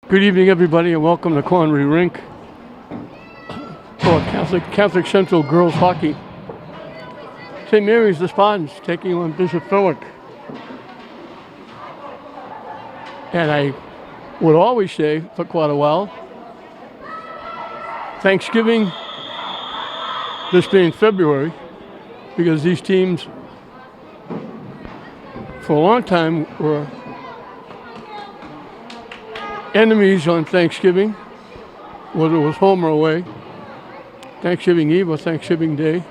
Good evening, everybody, and welcome to Connery Rink for Catholic Central Girls Hockey. St. Mary's, the Spartans, taking on Bishop Fenwick. And I would always say, for quite a while, Thanksgiving, this being February, because these teams, for a long time, were enemies on Thanksgiving, whether it was home or away, Thanksgiving Eve or Thanksgiving Day.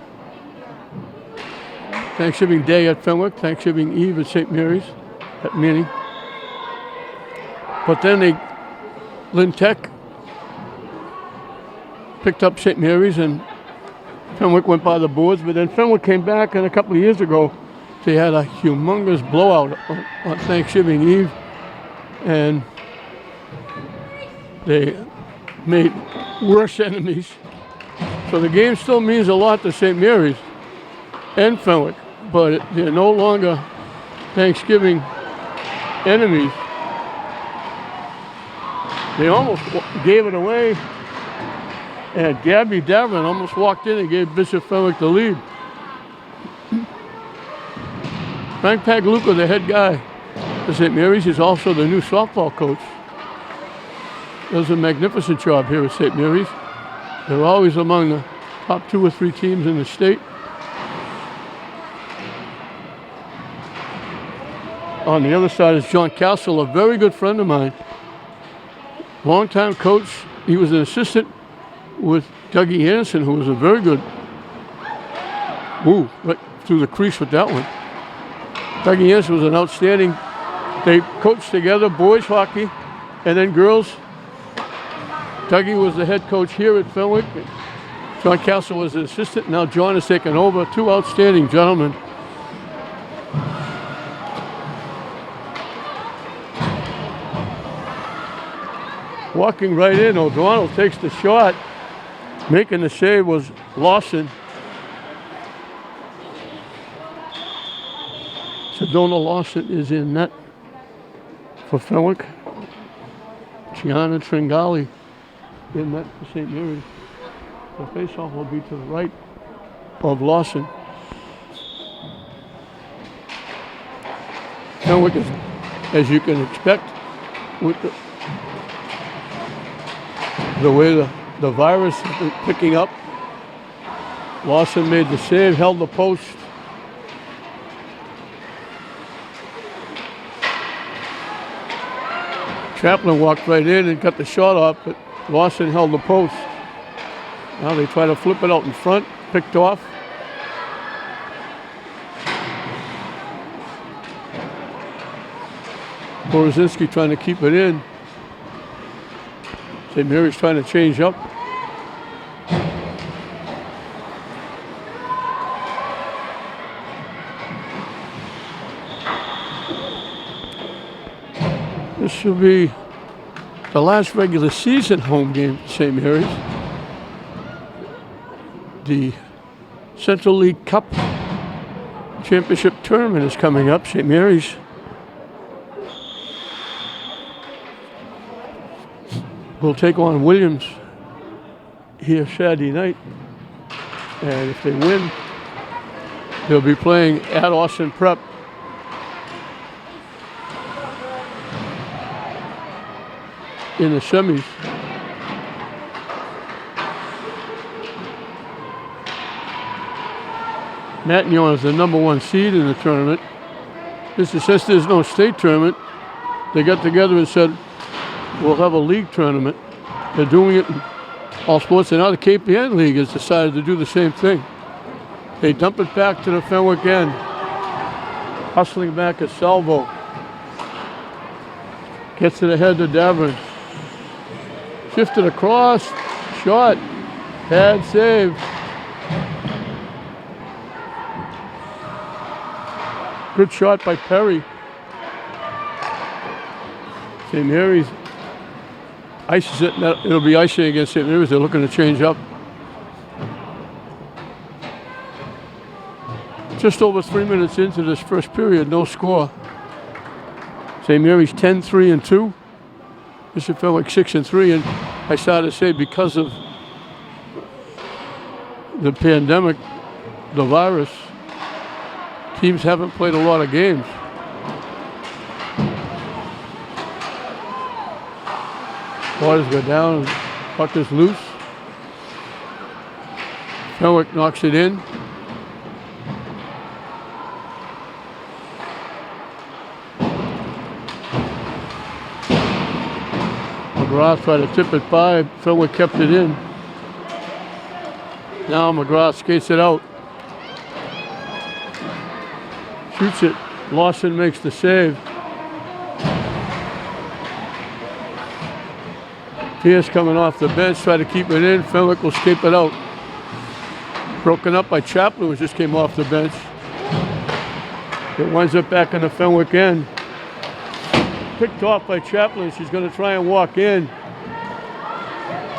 Thanksgiving Day at Fenwick, Thanksgiving Eve at St. Mary's, at Manning. But then Lynn Tech picked up St. Mary's and Fenwick went by the boards, but then Fenwick came back, and a couple of years ago they had a humongous blowout on Thanksgiving Eve, and they made worse enemies. So the game still means a lot to St. Mary's and Fenwick, but they're no longer Thanksgiving enemies. They almost gave it away, and Gabby Davin almost walked in and gave Bishop Fenwick the lead. Frank Pagliuca, the head guy for St. Mary's, is also the new softball coach. Does a magnificent job here at St. Mary's. They're always among the top 2 or 3 teams in the state. On the other side is John Castle, a very good friend of mine. Longtime coach. He was an assistant with Dougie Anderson, who was a very good, right through the crease with that one. Dougie Anderson was an outstanding, they coached together, boys hockey, and then girls. Dougie was the head coach here at Fenwick. John Castle was an assistant. Now John has taken over. 2 outstanding gentlemen. Walking right in, O'Donnell takes the shot. Making the save was Lawson. Sedona Lawson is in net for Fenwick. Gianna Tringali in net for St. Mary's. The faceoff will be to the right of Lawson. Fenwick is, as you can expect, with the way the virus is picking up. Lawson made the save, held the post. Chaplin walked right in and got the shot off, but Lawson held the post. Now they try to flip it out in front, picked off. Borozinski trying to keep it in. St. Mary's trying to change up. This will be the last regular season home game for St. Mary's. The Central League Cup Championship Tournament is coming up. St. Mary's will take on Williams here Saturday night. And if they win, they'll be playing at Austin Prep. In the semis. Matignon is the #1 seed in the tournament. Since there's no state tournament, they got together and said, we'll have a league tournament. They're doing it in all sports, and now the KPN League has decided to do the same thing. They dump it back to the Fenwick end. Hustling back at Salvo. Gets it ahead to Davern. Shifted across, shot, bad save. Good shot by Perry. St. Mary's ices it. It'll be icing against St. Mary's. They're looking to change up. Just over 3 minutes into this first period, no score. St. Mary's 10-3-2. Mr. Fenwick 6-3, and I started to say because of the pandemic, the virus, teams haven't played a lot of games. Waters go down, puck is loose. Fenwick knocks it in. McGrath tried to tip it by. Fenwick kept it in. Now McGrath skates it out. Shoots it. Lawson makes the save. Pierce coming off the bench, try to keep it in. Fenwick will skate it out. Broken up by Chaplin, who just came off the bench. It winds up back in the Fenwick end. Picked off by Chaplin. She's going to try and walk in.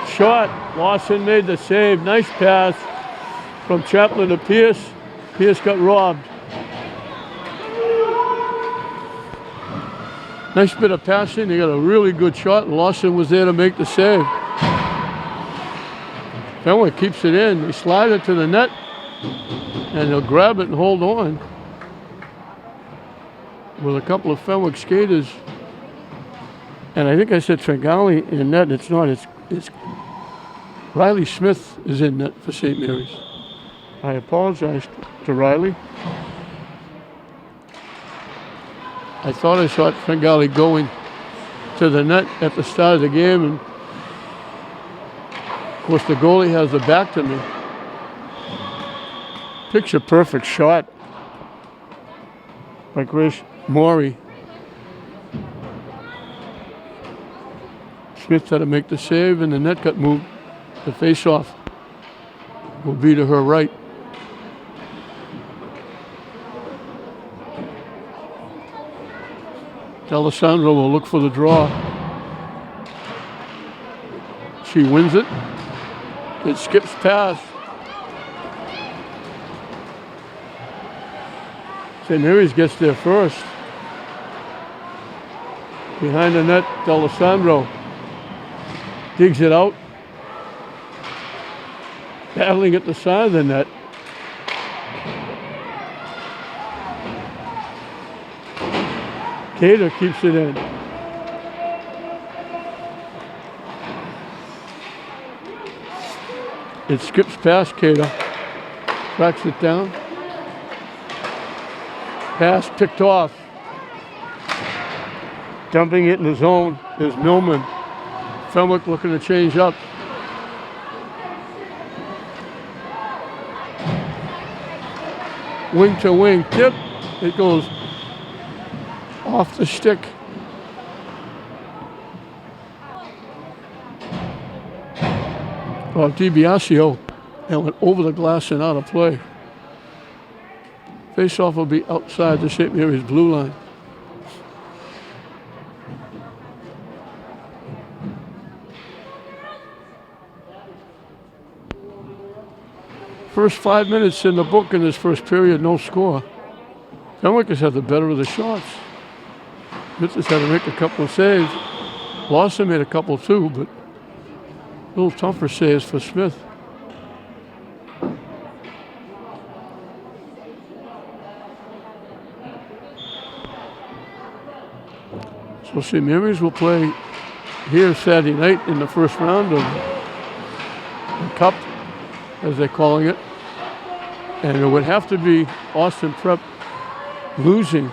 Shot. Lawson made the save. Nice pass from Chaplin to Pierce. Pierce got robbed. Nice bit of passing. They got a really good shot. Lawson was there to make the save. Fenwick keeps it in. They slide it to the net, and they'll grab it and hold on. With a couple of Fenwick skaters. And I think I said Tringali in net. It's not. It's Riley Smith is in net for St. Mary's. I apologize to Riley. I thought I saw Tringali going to the net at the start of the game, and of course the goalie has the back to me. Picture perfect shot by Grace Morey. Smith had to make the save, and the net got moved. The face-off will be to her right. D'Alessandro will look for the draw. She wins it. It skips past. St. Mary's gets there first. Behind the net, D'Alessandro digs it out. Battling at the side of the net. Cater keeps it in. It skips past Cater. Tracks it down. Pass picked off. Dumping it in the zone is Millman. Fenwick looking to change up. Wing to wing tip. It goes off the stick. Of DiBiasio, and went over the glass and out of play. Face-off will be outside the St. Mary's blue line. First 5 minutes in the book in this first period, no score. Fenwick has had the better of the shots. Smith had to make a couple of saves. Lawson made a couple too, but a little tougher saves for Smith. So St. Mary's will play here Saturday night in the first round of the Cup, as they're calling it. And it would have to be Austin Prep losing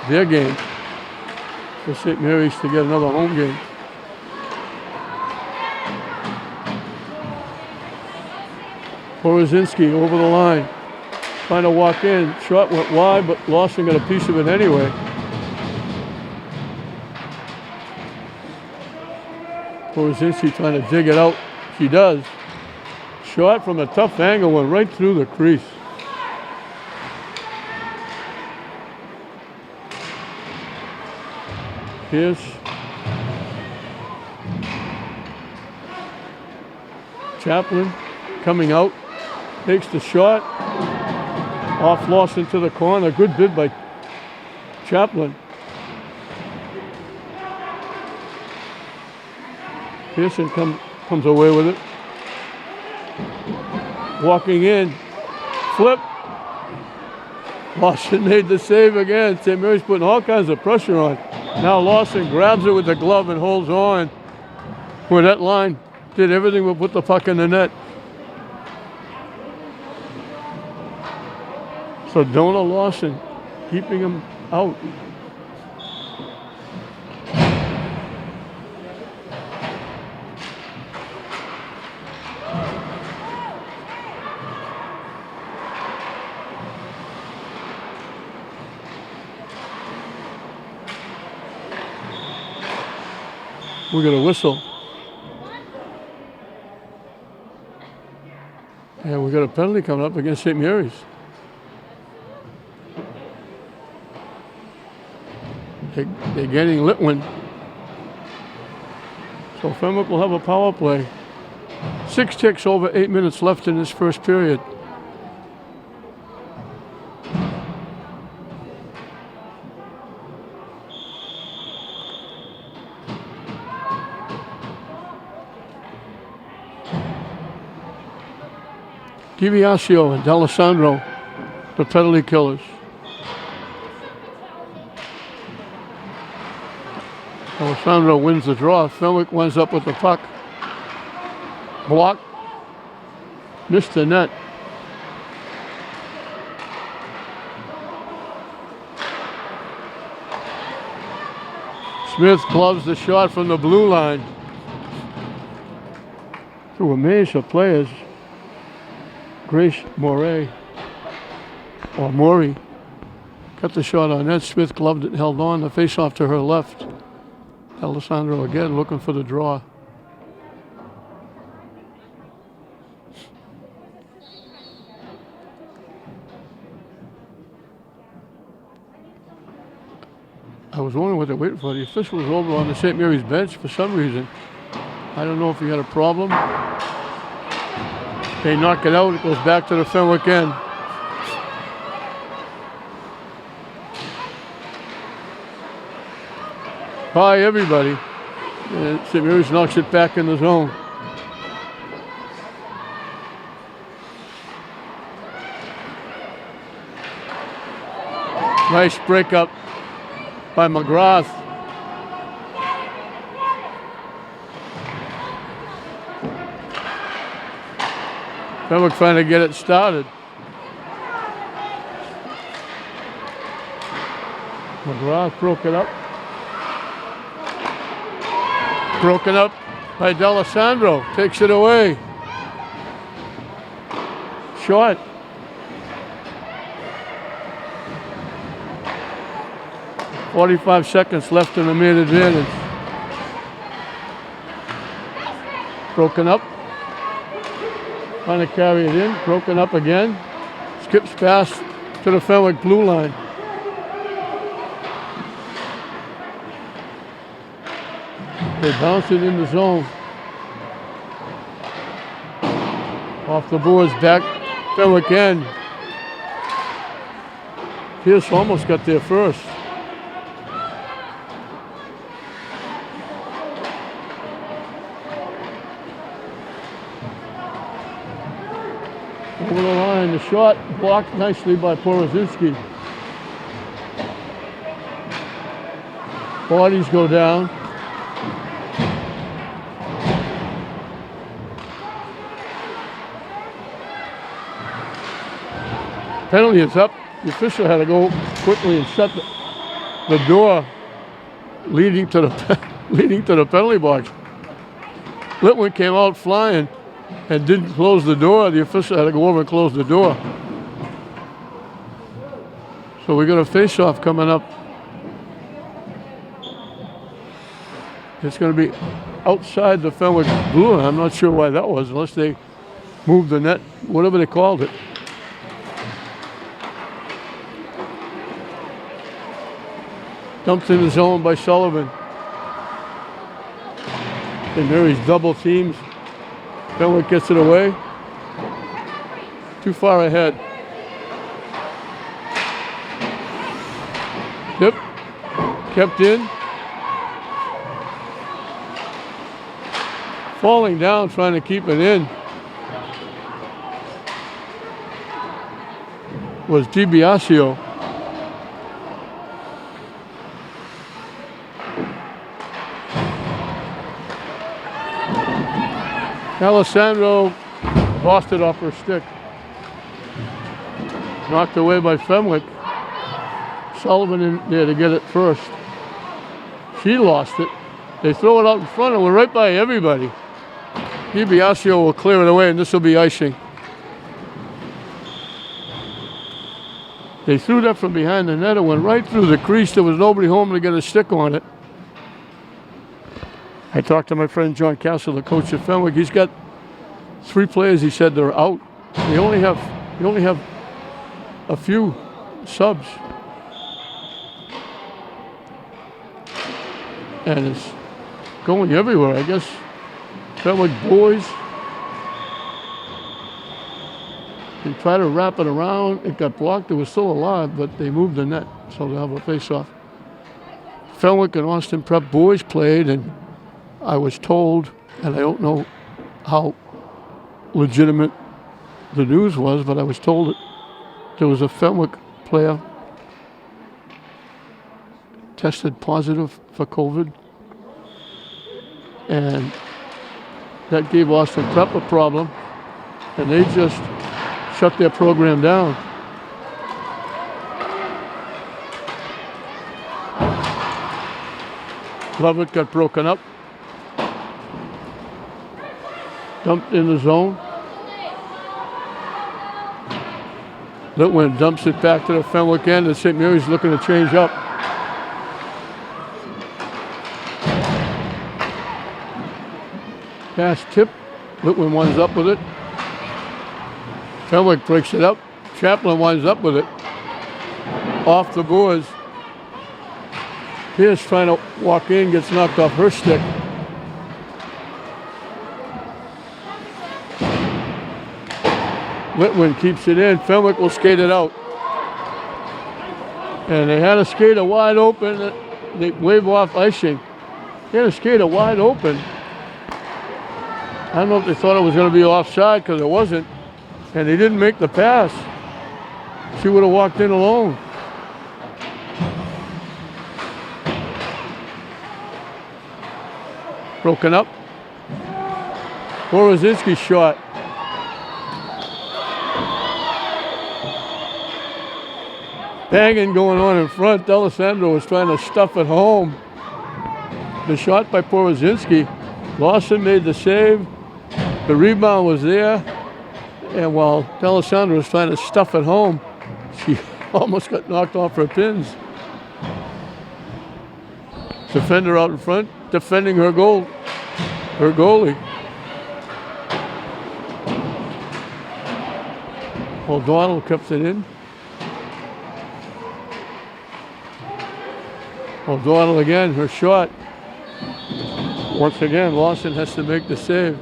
their game for St. Mary's to get another home game. Porozinski over the line, trying to walk in. Shot went wide, but Lawson got a piece of it anyway. Porozinski trying to dig it out. She does. Shot from a tough angle went right through the crease. Pierce. Chaplin coming out. Takes the shot. Off Lawson to the corner. Good bid by Chaplin. Pearson comes away with it. Walking in, flip. Lawson made the save again. St. Mary's putting all kinds of pressure on. Now Lawson grabs it with the glove and holds on. Where that line did everything but put the puck in the net. So Dona Lawson keeping him out. We got a whistle. And we got a penalty coming up against St. Mary's. They're getting Litwin. So Fenwick will have a power play. 6 ticks over 8 minutes left in this first period. DiBiasio and D'Alessandro, the penalty killers. D'Alessandro wins the draw. Fenwick winds up with the puck. Block. Missed the net. Smith gloves the shot from the blue line. To amaze the players. Grace Morey, or Morey, got the shot on net. Smith gloved it and held on. The face-off to her left. Alessandro again looking for the draw. I was wondering what they're waiting for. The official was over on the St. Mary's bench for some reason. I don't know if he had a problem. They knock it out. It goes back to the Fenwick end. Hi, everybody. And St. Mary's knocks it back in the zone. Nice breakup by McGrath. Fenwick trying to get it started. McGrath broke it up. Broken up by D'Alessandro. Takes it away. Short. .45 seconds left in the mid advantage. Broken up. Trying to carry it in. Broken up again. Skips past to the Fenwick blue line. They bounce it in the zone. Off the boards, back Fenwick end. Pierce almost got there first. Over the line, the shot blocked nicely by Porozinski. Bodies go down. Penalty is up. The official had to go quickly and shut the door leading to the penalty box. Litwin came out flying and didn't close the door. The official had to go over and close the door. So we got a face-off coming up. It's going to be outside the Fenwick blue line. I'm not sure why that was, unless they moved the net, whatever they called it. Dumped in the zone by Sullivan. And Mary's double teams. Fenwick gets it away. Too far ahead. Yep. Kept in. falling down trying to keep it in was DiBiasio. Alessandro lost it off her stick. Knocked away by Fenwick. Sullivan in there to get it first. She lost it. They throw it out in front and we're right by everybody. DiBiasio will clear it away and this will be icing. They threw that from behind the net. It went right through the crease. There was nobody home to get a stick on it. I talked to my friend John Castle, the coach of Fenwick. He's got 3 players. He said they're out. They only have a few subs, and it's going everywhere. I guess Fenwick boys. They tried to wrap it around. It got blocked. It was still alive, but they moved the net, so they'll have a face-off. Fenwick and Austin Prep boys played, and I was told, and I don't know how legitimate the news was, but I was told that there was a Fenwick player tested positive for COVID, and that gave Austin Prep a problem, and they just shut their program down. Lovett got broken up, dumped in the zone. Litwin dumps it back to the Fenwick end, and St. Mary's looking to change up. Pass tip. Litwin winds up with it. Fenwick breaks it up. Chaplin winds up with it. Off the boards. Pierce trying to walk in, gets knocked off her stick. Litwin keeps it in. Fenwick will skate it out. And they had a skater wide open. They wave off icing. They had a skater wide open. I don't know if they thought it was going to be offside because it wasn't. And they didn't make the pass. She would have walked in alone. Broken up. Borozinski's shot. Banging going on in front. D'Alessandro was trying to stuff it home. The shot by Borozinski. Lawson made the save. The rebound was there. And while D'Alessandro was trying to stuff it home, she almost got knocked off her pins. Defender out in front, defending her goal, her goalie. O'Donnell kept it in. O'Donnell again, her shot. Once again, Lawson has to make the save.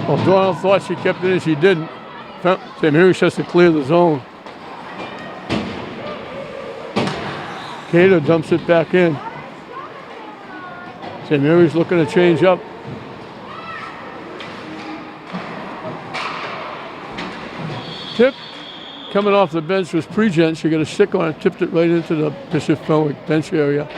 O'Donnell thought she kept it in, she didn't. St. Mary's has to clear the zone. Cater dumps it back in. St. Mary's looking to change up. Tip coming off the bench was Pregent. She got a stick on it, tipped it right into the Bishop Fenwick bench area.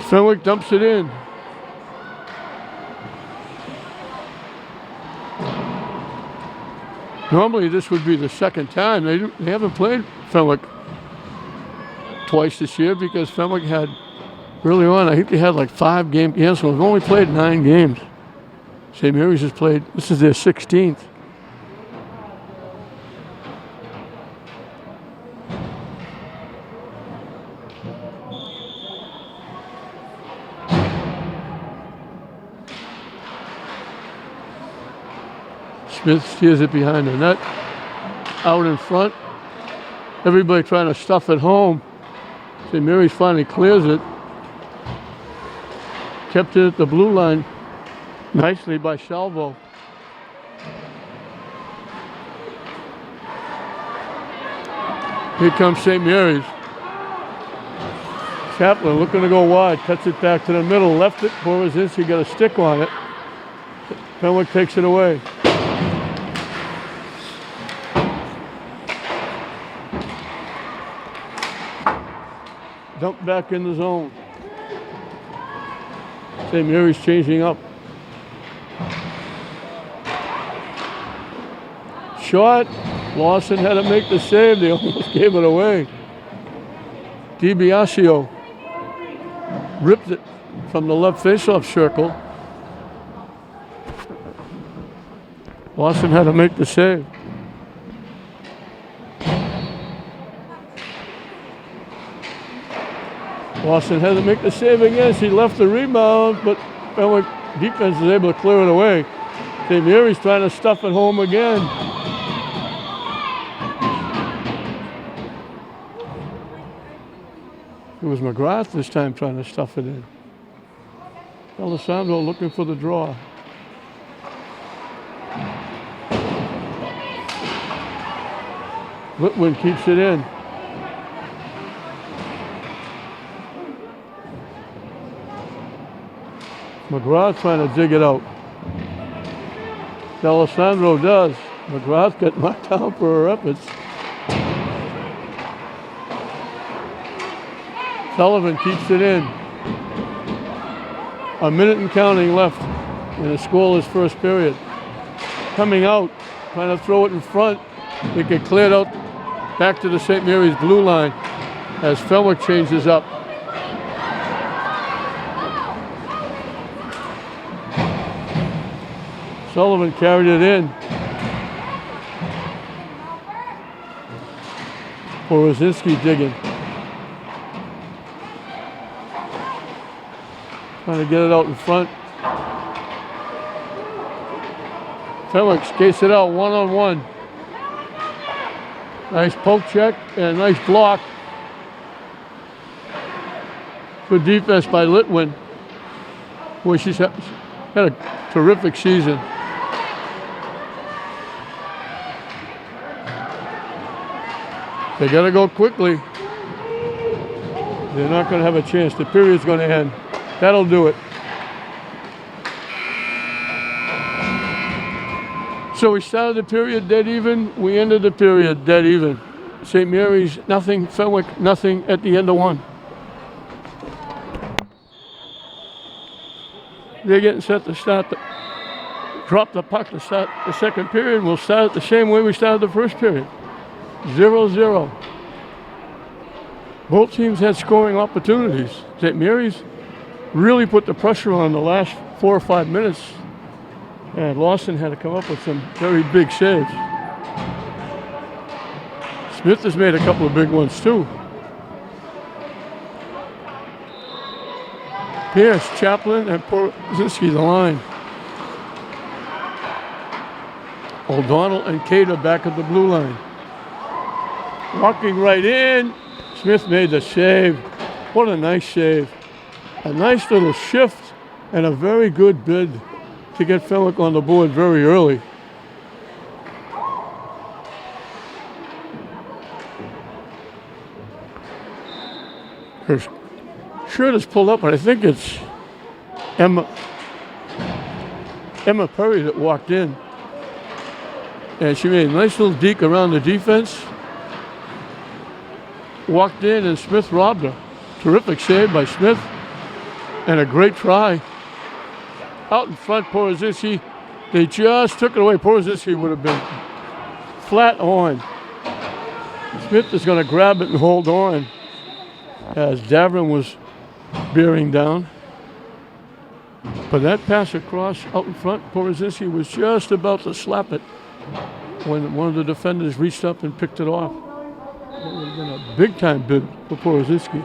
Fenwick dumps it in. Normally this would be the second time. They haven't played Fenwick twice this year because Fenwick had, early on, I think they had like 5 game cancels. They've only played 9 games. St. Mary's has played, this is their 16th. Smith steers it behind the net. Out in front. Everybody trying to stuff it home. St. Mary's finally clears it. Kept it at the blue line nicely by Salvo. Here comes St. Mary's. Chaplin looking to go wide, cuts it back to the middle, left it. Borozinski got a stick on it. Fenwick takes it away. Dump back in the zone. St. Mary's changing up. Shot. Lawson had to make the save. They almost gave it away. DiBiasio ripped it from the left faceoff circle. Lawson had to make the save. Lawson had to make the save again. He left the rebound, but Fenwick defense is able to clear it away. St. Mary's trying to stuff it home again. It was McGrath this time trying to stuff it in. Alessandro looking for the draw. Litwin keeps it in. McGrath trying to dig it out. Alessandro does. McGrath got knocked down for her efforts. Sullivan keeps it in. A minute and counting left in a scoreless first period. Coming out, trying to throw it in front. They get cleared out back to the St. Mary's blue line as Fenwick changes up. Sullivan carried it in. Borozinski digging. Trying to get it out in front. Fenwick skates it out one-on-one. Nice poke check and a nice block. Good defense by Litwin. Boy, she's had a terrific season. They got to go quickly. They're not going to have a chance. The period's going to end. That'll do it. So we started the period dead even. We ended the period dead even. St. Mary's nothing, Fenwick nothing at the end of one. They're getting set to drop the puck to start the second period. We'll start it the same way we started the first period. 0-0. Both teams had scoring opportunities. St. Mary's really put the pressure on the last 4 or 5 minutes. And Lawson had to come up with some very big saves. Smith has made a couple of big ones too. Pierce, Chaplin, and Borozinski the line. O'Donnell and Cater back at the blue line. Walking right in. Smith made the save. What a nice save. A nice little shift and a very good bid to get Fenwick on the board very early. Her shirt is pulled up, but I think it's Emma Perry that walked in. And she made a nice little deke around the defense. Walked in and Smith robbed her. Terrific save by Smith and a great try. Out in front, Borozinski, they just took it away. Borozinski would have been flat on. Smith is going to grab it and hold on as Davern was bearing down. But that pass across out in front, Borozinski was just about to slap it when one of the defenders reached up and picked it off. It would have been a big-time bid for Borozinski.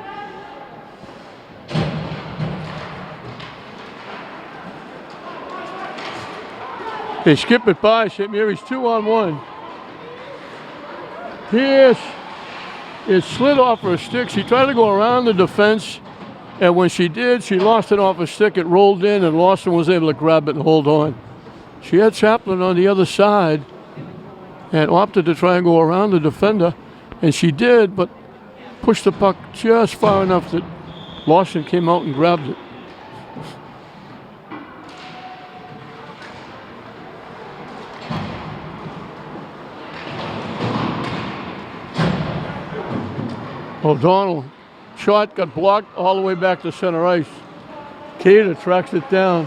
They skip it by. St. Mary's 2-on-1. Pierce, it slid off her stick. She tried to go around the defense, and when she did, she lost it off her stick. It rolled in, and Lawson was able to grab it and hold on. She had Chaplin on the other side and opted to try and go around the defender, and she did, but pushed the puck just far enough that Lawson came out and grabbed it. O'Donnell, shot got blocked all the way back to center ice. Cater tracks it down.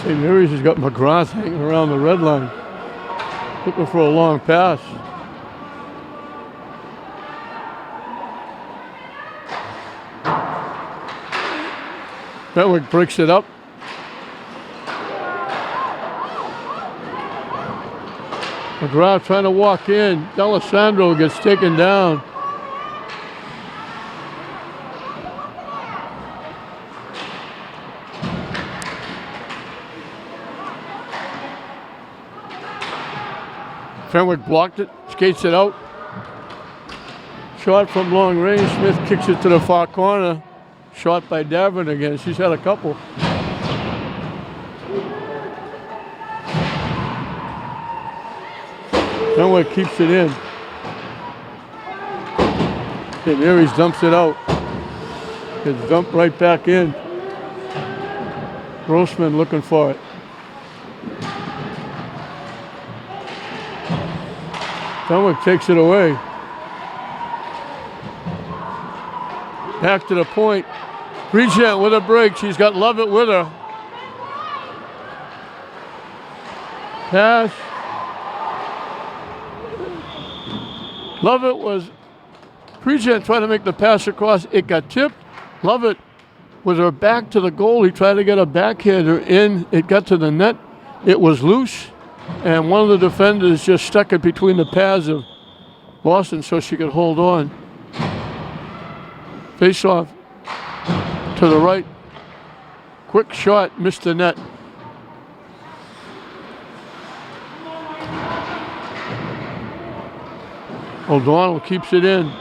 St. Mary's has got McGrath hanging around the red line, looking for a long pass. Fenwick breaks it up. McGrath trying to walk in. D'Alessandro gets taken down. Fenwick blocked it, skates it out. Shot from long range. Smith kicks it to the far corner. Shot by Davin again. She's had a couple. Fenwick keeps it in. St. Mary's dumps it out. It's dumped right back in. Grossman looking for it. Fenwick takes it away. Back to the point. Regent with a break. She's got Lovett with her. Pass. Lovett was Regent trying to make the pass across. It got tipped. Lovett with her back to the goal. He tried to get a backhander in. It got to the net. It was loose. And one of the defenders just stuck it between the pads of Boston so she could hold on. Face off to the right. Quick shot, missed the net. O'Donnell keeps it in.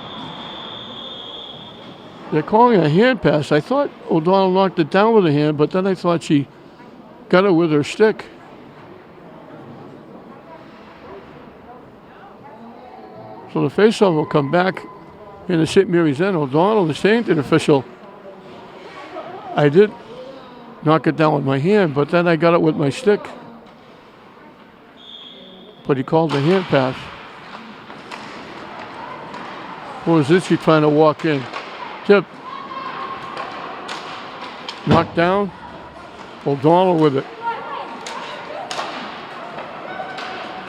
They're calling a hand pass. I thought O'Donnell knocked it down with a hand, but then I thought she got it with her stick. So the faceoff will come back in the St. Mary's end. O'Donnell, the Sainton official, I did knock it down with my hand, but then I got it with my stick. But he called the hand pass. Borzicki trying to walk in. Tip. Knocked down. O'Donnell with it.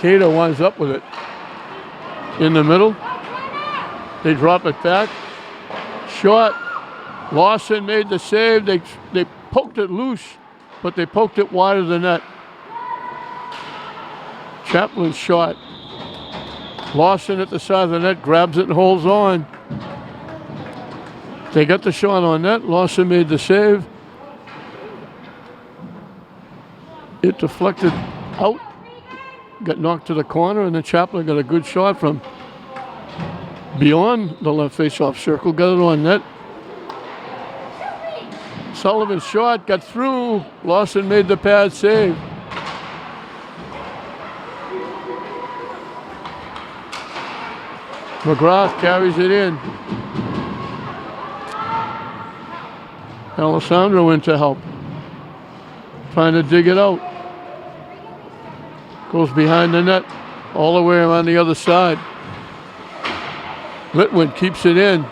Cato winds up with it. In the middle. They drop it back. Shot. Lawson made the save. They poked it loose, but they poked it wide of the net. Chaplin's shot. Lawson at the side of the net grabs it and holds on. They got the shot on net. Lawson made the save. It deflected out. Got knocked to the corner, and then Chaplin got a good shot from beyond the left face-off circle. Got it on net. Sullivan's shot got through. Lawson made the pad save. McGrath carries it in. Alessandro in to help. Trying to dig it out. Goes behind the net. All the way around the other side. Litwin keeps it in.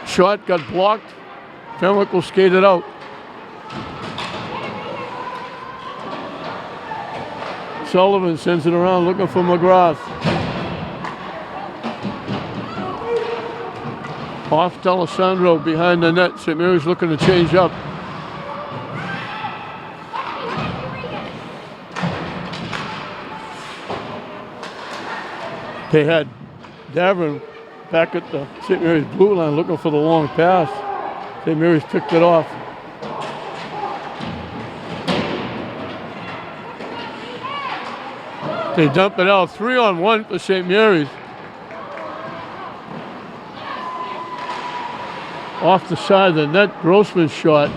Shot got blocked. Fenwick will skate it out. Sullivan sends it around looking for McGrath. Off D'Alessandro behind the net. St. Mary's looking to change up. They had Davern back at the St. Mary's blue line looking for the long pass. St. Mary's picked it off. They dump it out. 3-on-1 for St. Mary's. Off the side of the net, Grossman's shot.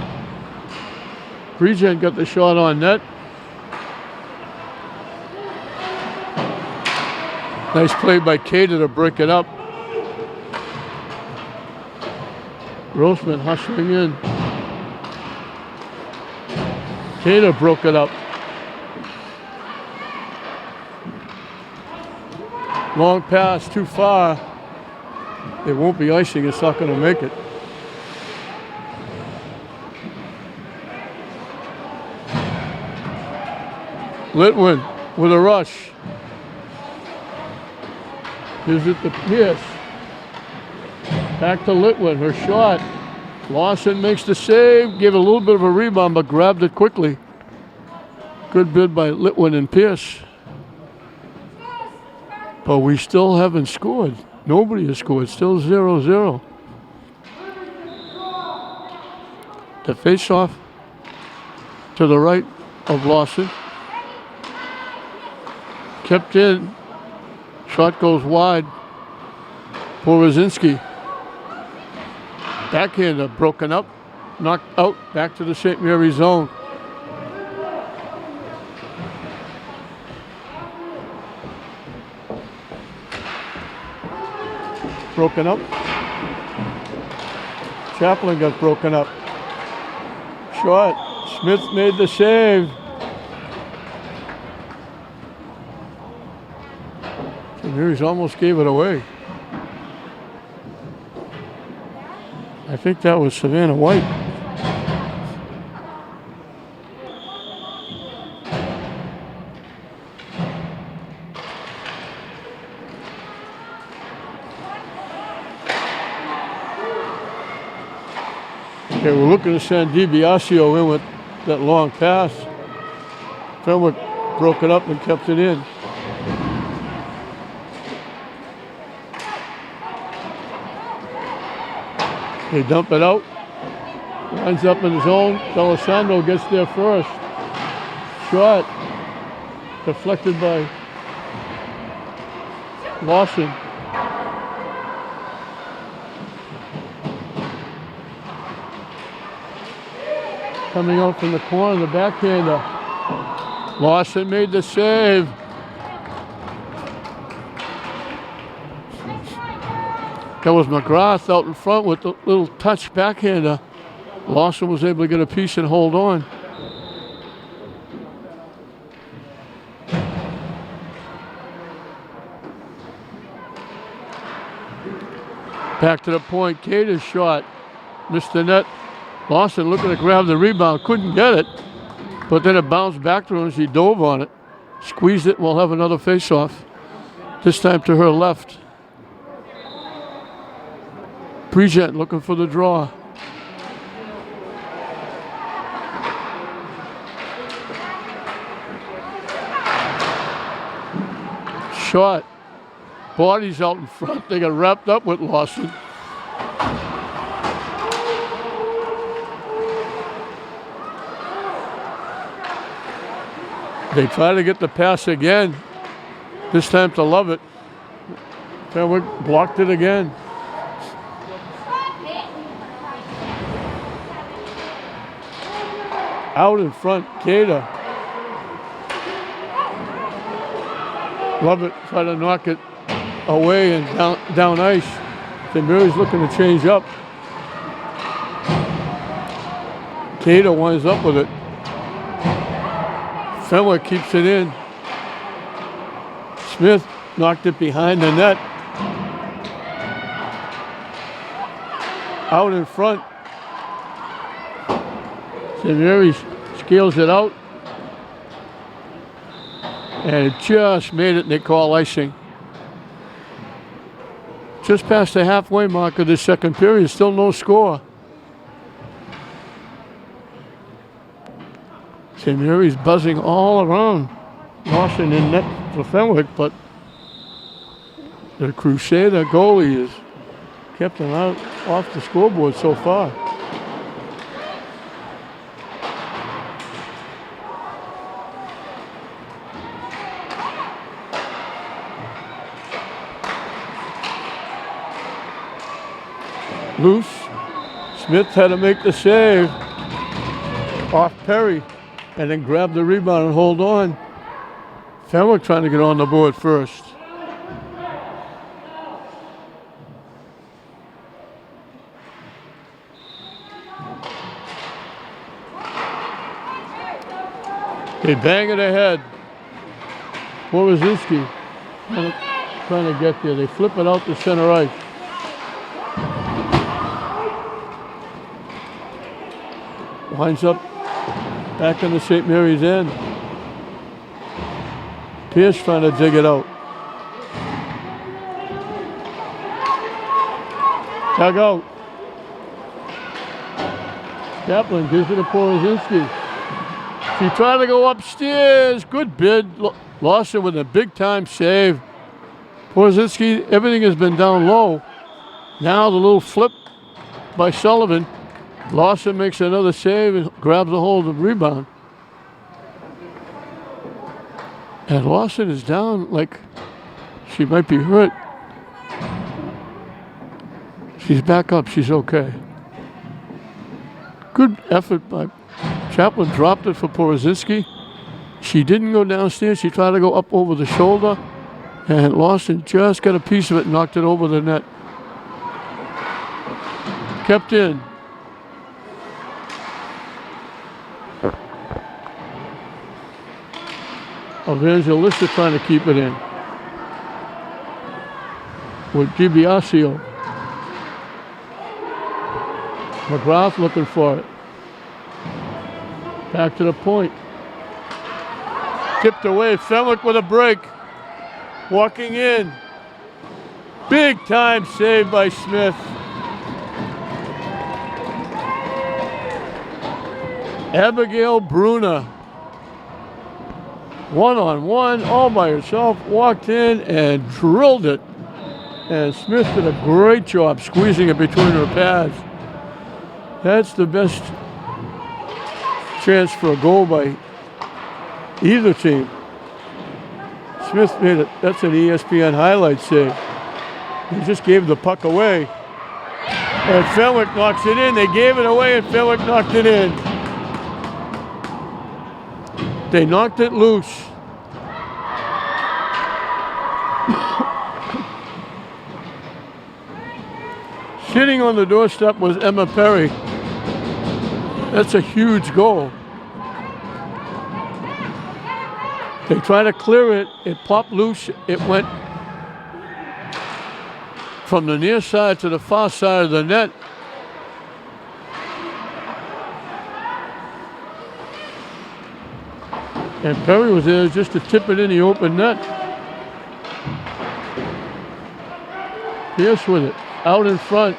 Regent got the shot on net. Nice play by Cater to break it up. Grossman hustling in. Cater broke it up. Long pass, too far. It won't be icing, it's not going to make it. Litwin with a rush. Gives it to Pierce. Back to Litwin, her shot. Lawson makes the save, gave a little bit of a rebound, but grabbed it quickly. Good bid by Litwin and Pierce. But we still haven't scored. Nobody has scored, still 0-0. The face-off to the right of Lawson. Kept in. Shot goes wide. Porozinski. Backhander broken up. Knocked out. Back to the St. Mary's zone. Broken up. Chaplin got broken up. Shot. Smith made the save. Mary's almost gave it away. I think that was Savannah White. Okay, we're looking to send DiBiasio in with that long pass. Fenwick broke it up and kept it in. They dump it out. Lines up in the zone. D'Alessandro gets there first. Shot. Deflected by Lawson. Coming out from the corner, the backhander. Lawson made the save. That was McGrath out in front with the little touch backhander. Lawson was able to get a piece and hold on. Back to the point, Cater's shot. Missed the net. Lawson looking to grab the rebound, couldn't get it. But then it bounced back to him as he dove on it. Squeezed it and we'll have another face-off. This time to her left. Pregent looking for the draw. Shot. Bodies out in front. They got wrapped up with Lawson. They try to get the pass again. This time to Lovett. Fenwick blocked it again. Out in front, Cater. Lovett tried to knock it away and down ice. St. Mary's looking to change up. Cater winds up with it. Fenwick keeps it in. Smith knocked it behind the net. Out in front. St. Mary's scales it out. And it just made it, and they call icing. Just past the halfway mark of the second period, still no score. St. Mary's buzzing all around. Lawson in net for Fenwick, but The Crusader goalie has kept them out off the scoreboard so far. Loose. Smith had to make the save off Perry and then grab the rebound and hold on. Fenwick trying to get on the board first. They bang it ahead. Porozinski trying to get there. They flip it out to center ice. Winds up back in the St. Mary's end. Pierce trying to dig it out. Tug out. Kaplan gives it to Porozinski. She tried to go upstairs. Good bid. Lawson with a big time save. Porozinski, everything has been down low. Now the little flip by Sullivan. Lawson makes another save and grabs a hold of the rebound. And Lawson is down like she might be hurt. She's back up. She's okay. Good effort by Chaplin. Dropped it for Porozinski. She didn't go downstairs. She tried to go up over the shoulder. And Lawson just got a piece of it and knocked it over the net. Kept in. Evangelista trying to keep it in. With DiBiasio. McGrath looking for it. Back to the point. Tipped away. Fenwick with a break. Walking in. Big time save by Smith. Abigail Bruna. One-on-one, all by herself, walked in and drilled it. And Smith did a great job squeezing it between her pads. That's the best chance for a goal by either team. Smith made it. That's an ESPN highlight save. He just gave the puck away. And Fenwick knocks it in. They gave it away and Fenwick knocked it in. They knocked it loose. Sitting on the doorstep was Emma Perry. That's a huge goal. They tried to clear it. It popped loose. It went from the near side to the far side of the net. And Perry was there just to tip it in the open net. Pierce with it. Out in front.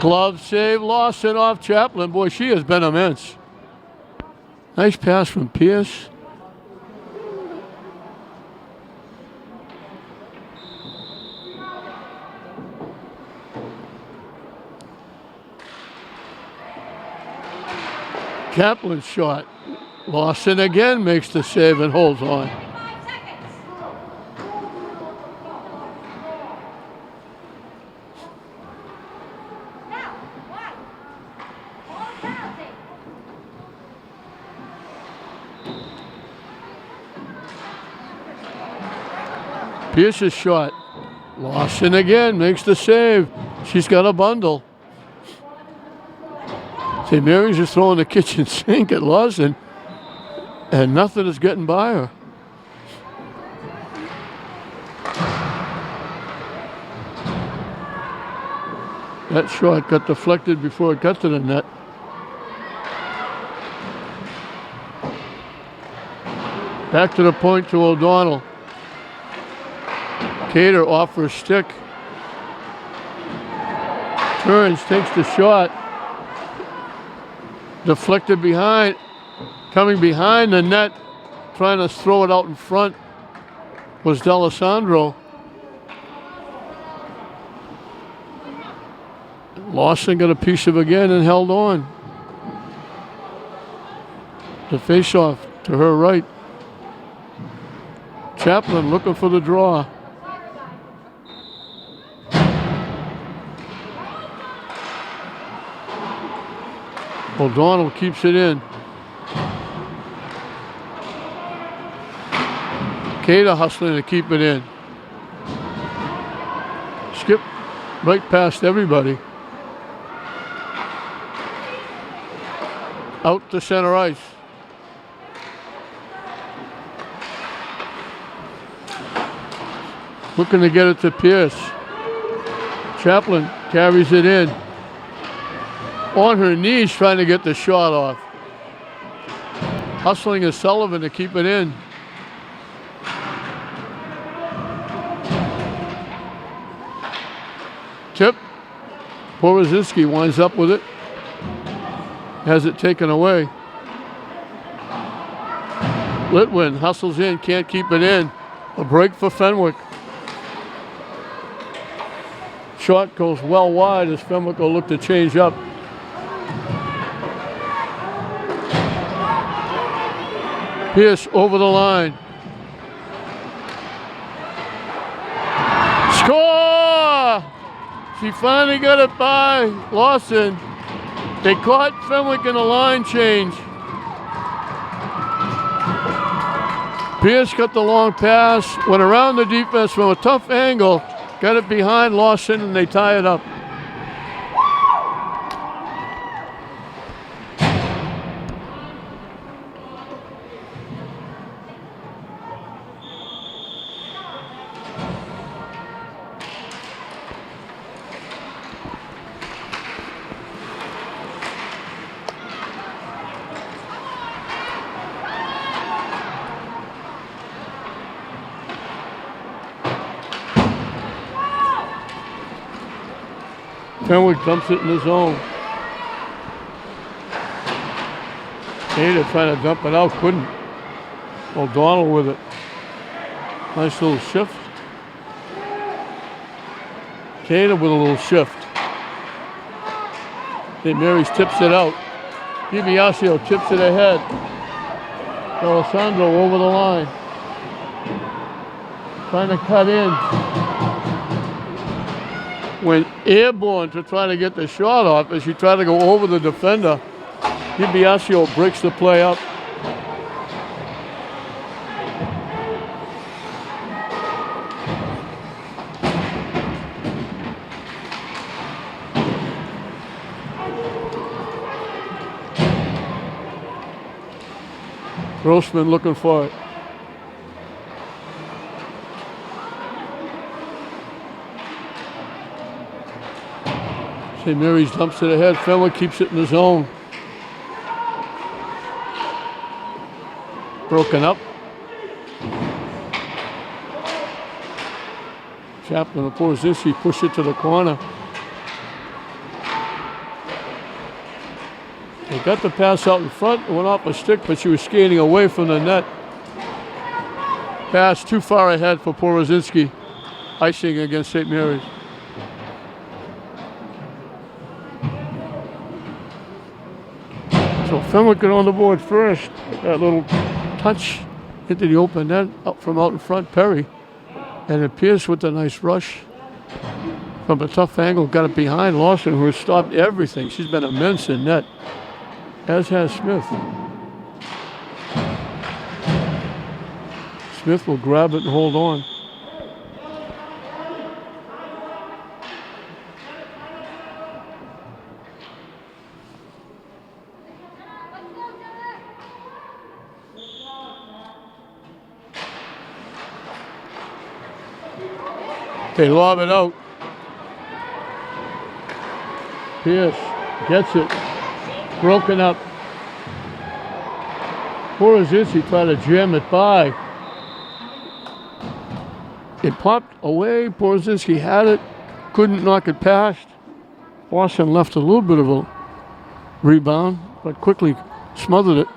Glove save. Lawson off Chaplin. Boy, she has been immense. Nice pass from Pierce. Kaplan's shot. Lawson again makes the save and holds on. Pierce's shot. Lawson again makes the save. She's got a bundle. St. Mary's just throwing the kitchen sink at Lawson, and nothing is getting by her. That shot got deflected before it got to the net. Back to the point to O'Donnell. Cater off her stick. Turns, takes the shot. Deflected behind. Coming behind the net, trying to throw it out in front was D'Alessandro. Lawson got a piece of again and held on. The face-off to her right. Chaplin looking for the draw. O'Donnell keeps it in. Cater hustling to keep it in. Skip right past everybody. Out to center ice. Looking to get it to Pierce. Chaplin carries it in. On her knees trying to get the shot off. Hustling is Sullivan to keep it in. Tip. Porozinski winds up with it. Has it taken away. Litwin hustles in, can't keep it in. A break for Fenwick. Shot goes well wide as Fenwick will look to change up. Pierce over the line. Score! She finally got it by Lawson. They caught Fenwick in a line change. Pierce got the long pass, went around the defense from a tough angle, got it behind Lawson, and they tie it up. Fenwick dumps it in the zone. Cater trying to dump it out, couldn't. O'Donnell with it. Nice little shift. Cater with a little shift. St. Mary's tips it out. DiBiasio tips it ahead. Alessandro over the line. Trying to cut in. Went airborne to try to get the shot off as she tried to go over the defender. DiBiasio breaks the play up. Grossman looking for it. St. Mary's dumps it ahead. Fenwick keeps it in the zone. Broken up. Chaplin and Porozinski push it to the corner. They got the pass out in front. It went off a stick, but she was skating away from the net. Pass too far ahead for Porozinski. Icing against St. Mary's. So Fenwick got on the board first. That little touch into the open net up from out in front, Perry. And it Pierce with a nice rush from a tough angle, got it behind Lawson, who has stopped everything. She's been immense in net, as has Smith. Smith will grab it and hold on. They lob it out. Pierce gets it. Broken up. Porozinski tried to jam it by. It popped away. Porozinski had it. Couldn't knock it past. Lawson left a little bit of a rebound, but quickly smothered it.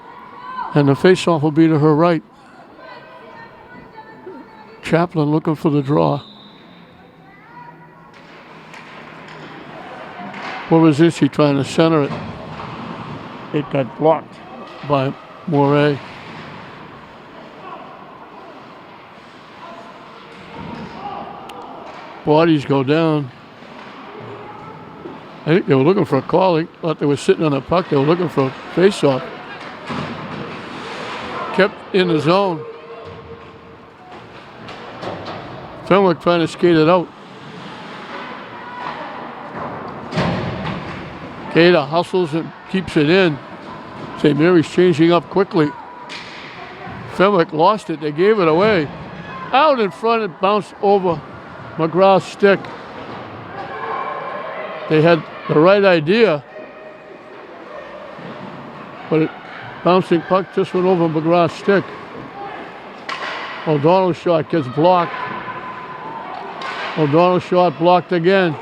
And the faceoff will be to her right. Chaplin looking for the draw. What was this? He trying to center it. It got blocked by Moray. Bodies go down. I think they were looking for a call. They thought they were sitting on a puck. They were looking for a face-off. Kept in the zone. Fenwick trying to skate it out. Gator hustles and keeps it in. St. Mary's changing up quickly. Fenwick lost it. They gave it away. Out in front, it bounced over McGrath's stick. They had the right idea, but it bouncing puck just went over McGrath's stick. O'Donnell's shot gets blocked. O'Donnell's shot blocked again.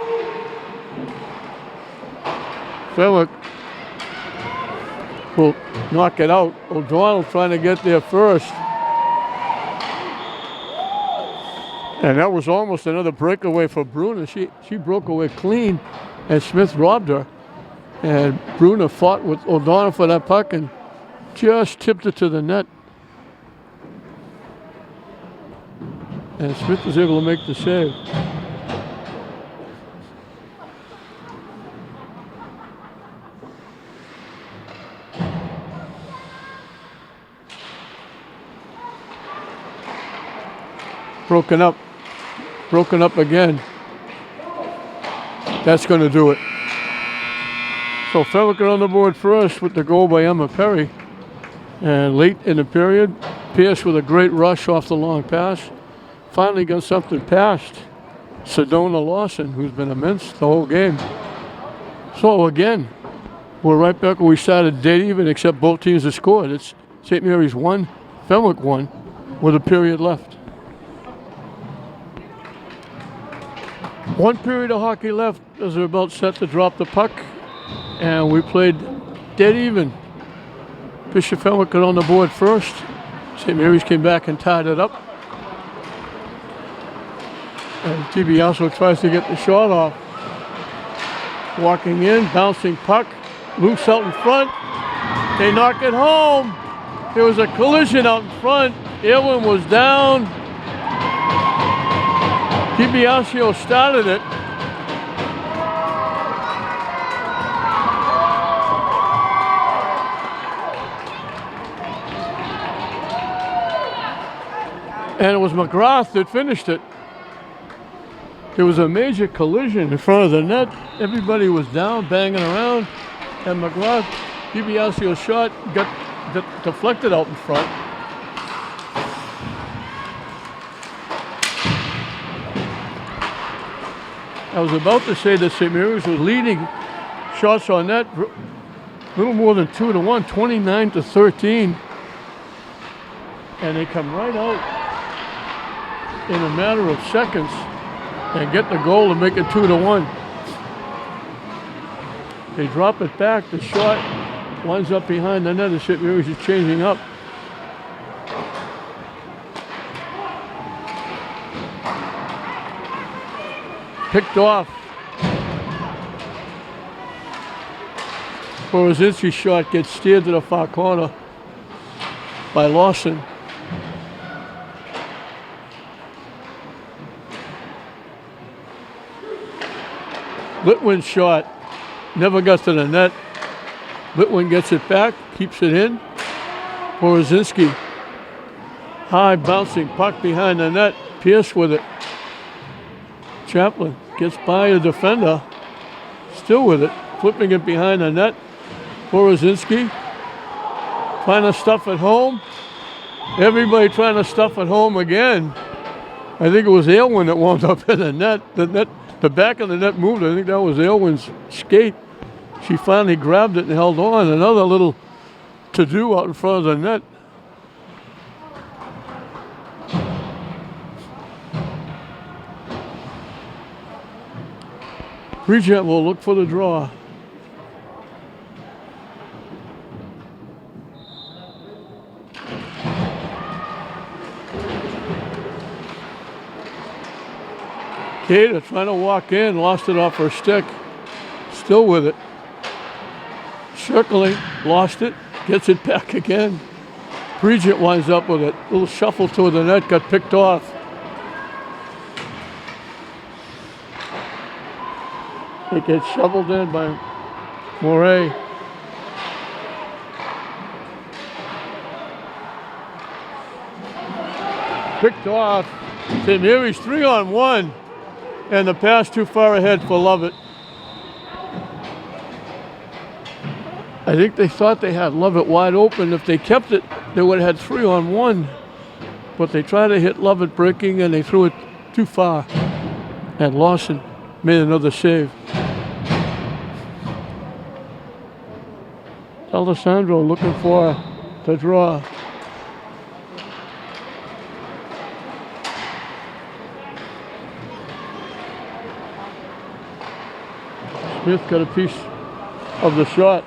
Fenwick will knock it out. O'Donnell trying to get there first. And that was almost another breakaway for Bruner. She broke away clean, and Smith robbed her. And Bruner fought with O'Donnell for that puck and just tipped it to the net. And Smith was able to make the save. Broken up again. That's going to do it. So Fenwick on the board first with the goal by Emma Perry. And late in the period, Pierce with a great rush off the long pass. Finally got something past Sedona Lawson, who's been immense the whole game. So again, we're right back where we started, dead even, except both teams have scored. It's St. Mary's 1, Fenwick 1, with a period left. 1 period of hockey left as they're about set to drop the puck. And we played dead even. Bishop Fenwick got on the board first. St. Mary's came back and tied it up. And TB also tries to get the shot off. Walking in, bouncing puck. Loose out in front. They knock it home. There was a collision out in front. Irwin was down. DiBiasio started it. And it was McGrath that finished it. There was a major collision in front of the net. Everybody was down, banging around. And McGrath, DiBiasio's shot got deflected out in front. I was about to say that St. Mary's was leading shots on net a little more than 2-1, 29-13. And they come right out in a matter of seconds and get the goal to make it 2-1. They drop it back. The shot winds up behind the net. The St. Mary's is changing up. Picked off. Borozinski's shot gets steered to the far corner by Lawson. Litwin's shot never got to the net. Litwin gets it back, keeps it in. Borozinski, high bouncing puck behind the net. Pierce with it. Chaplin gets by a defender, still with it, flipping it behind the net. Borozinski trying to stuff it home. Everybody trying to stuff it home again. I think it was Aylwin that wound up in the net. The back of the net moved. I think that was Aylwin's skate. She finally grabbed it and held on. Another little to-do out in front of the net. Regent will look for the draw. Gator trying to walk in, lost it off her stick. still with it. Circling, lost it, gets it back again. Bridget winds up with it. Little shuffle toward the net, got picked off. It gets shoveled in by Moray. Picked off. St. Mary's 3-on-1, and the pass too far ahead for Lovett. I think they thought they had Lovett wide open. If they kept it, they would have had 3-on-1. But they tried to hit Lovett breaking, and they threw it too far. And Lawson made another save. Alessandro looking for the draw. Smith got a piece of the shot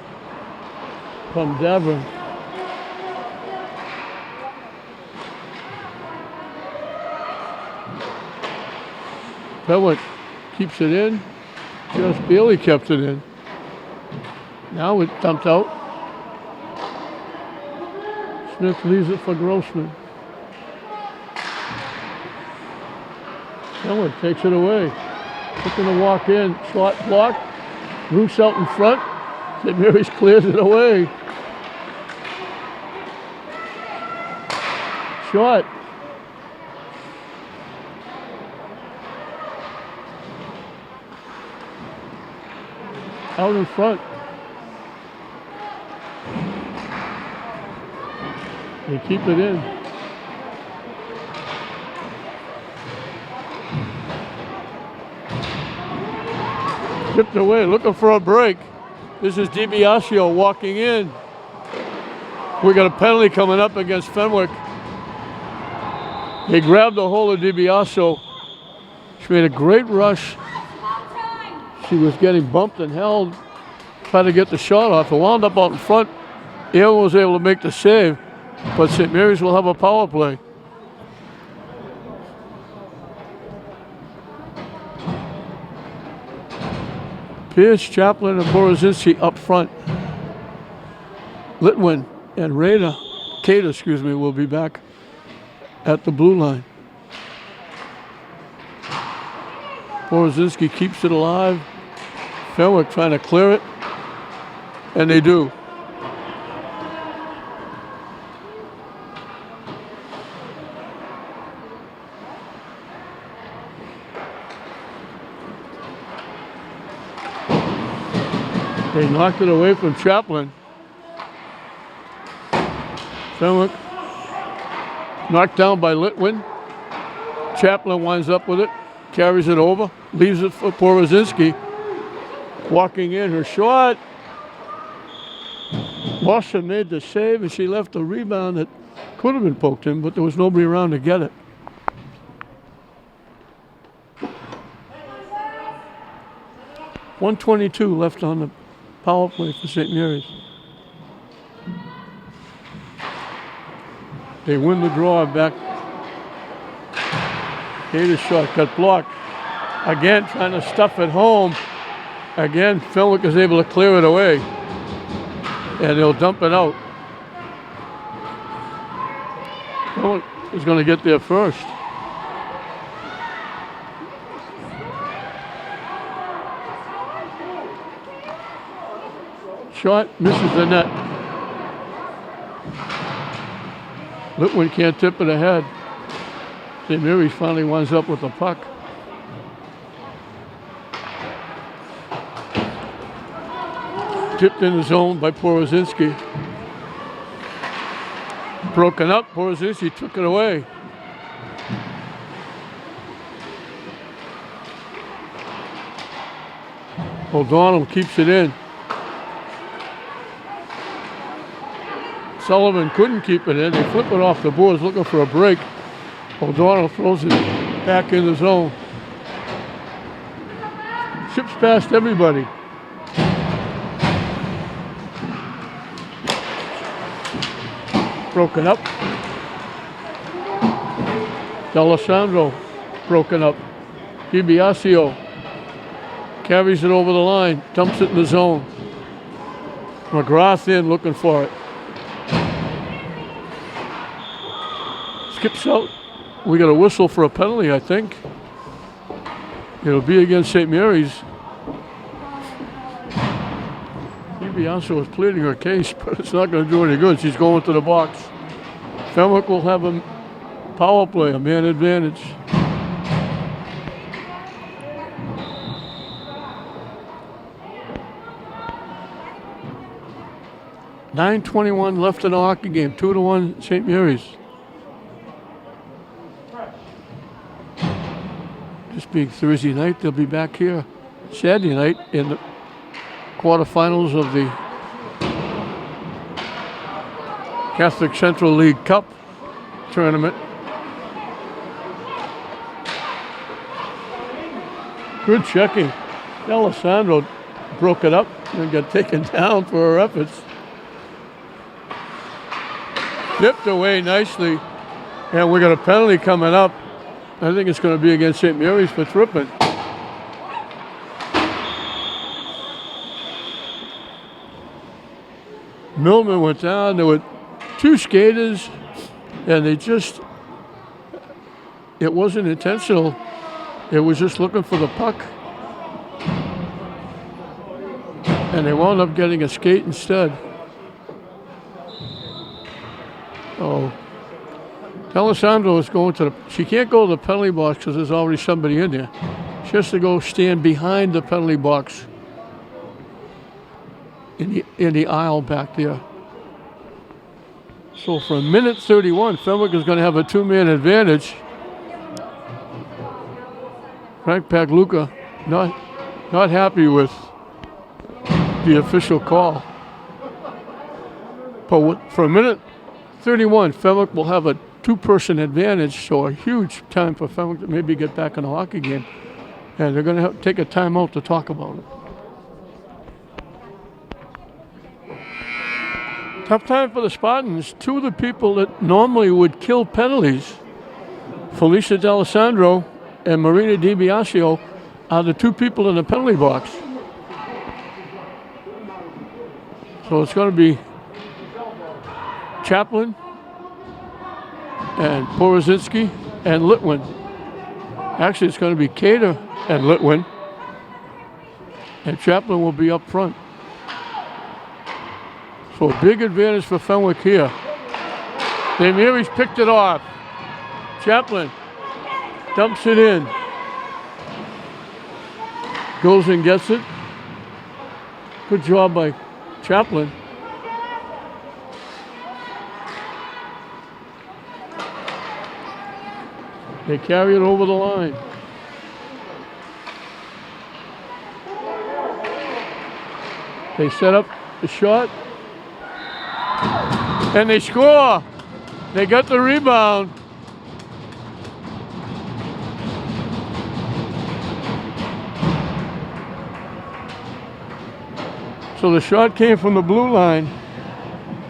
from Davern. Fenwick keeps it in. Just barely kept it in. Now it dumped out. Smith leaves it for Grossman. Fenwick takes it away. Looking to walk in. Shot blocked. Roos out in front. St. Mary's clears it away. Shot. Out in front. They keep it in. Tipped away, looking for a break. This is DiBiasio walking in. We got a penalty coming up against Fenwick. They grabbed a hold of DiBiasio. She made a great rush. She was getting bumped and held, trying to get the shot off. It wound up out in front. Aaron was able to make the save, but St. Mary's will have a power play. Pierce, Chaplin, and Borozinski up front. Litwin and Cater, will be back at the blue line. Borozinski keeps it alive. Fenwick trying to clear it, and they do. They knocked it away from Chaplin. Fenwick knocked down by Litwin. Chaplin winds up with it, carries it over, leaves it for Borozinski. Walking in, her shot. Lawson made the save, and she left a rebound that could have been poked in, but there was nobody around to get it. .122 left on the power play for St. Mary's. They win the draw back. Cater's shot got blocked. Again, trying to stuff it home. Again, Fenwick is able to clear it away. And they'll dump it out. Fenwick is going to get there first. Shot misses the net. Litwin can't tip it ahead. St. Mary's finally winds up with the puck. Tipped in the zone by Borozinski. Broken up, Borozinski took it away. O'Donnell keeps it in. Sullivan couldn't keep it in. They flip it off the boards looking for a break. O'Donnell throws it back in the zone. Ships past everybody. Broken up. D'Alessandro broken up. DiBiasio Carries it over the line. Dumps it in the zone. McGrath in looking for it. Skips out. We got a whistle for a penalty, I think. It'll be against St. Mary's. DiBiase was pleading her case, but it's not going to do any good. She's going to the box. Fenwick will have a power play, a man advantage. $9:21 left in the hockey game. 2-1 St. Mary's. This being Thursday night, they'll be back here Saturday night in the quarterfinals of the Catholic Central League Cup tournament. Good checking. Alessandro broke it up and got taken down for her efforts. Dipped away nicely, and we got a penalty coming up. I think it's going to be against St. Mary's for tripping. Millman went down. There were two skaters, and it wasn't intentional. It was just looking for the puck. And they wound up getting a skate instead. Oh. Alessandro is going to she can't go to the penalty box because there's already somebody in there. She has to go stand behind the penalty box in the aisle back there. So for a minute 31, Fenwick is going to have a two-man advantage. Frank Pagluca not happy with the official call. But for a minute 31, Fenwick will have a two-person advantage, so a huge time for Fenwick to maybe get back in the hockey game. And they're going to take a timeout to talk about it. Tough time for the Spartans. Two of the people that normally would kill penalties, Felicia D'Alessandro and Marina DiBiase, are the two people in the penalty box. So it's going to be Chaplin and Porozinski and Litwin. Actually, it's going to be Cater and Litwin. And Chaplin will be up front. So a big advantage for Fenwick here. St. Mary's picked it off. Chaplin dumps it in. Goes and gets it. Good job by Chaplin. They carry it over the line. They set up the shot. And they score. They got the rebound. So the shot came from the blue line,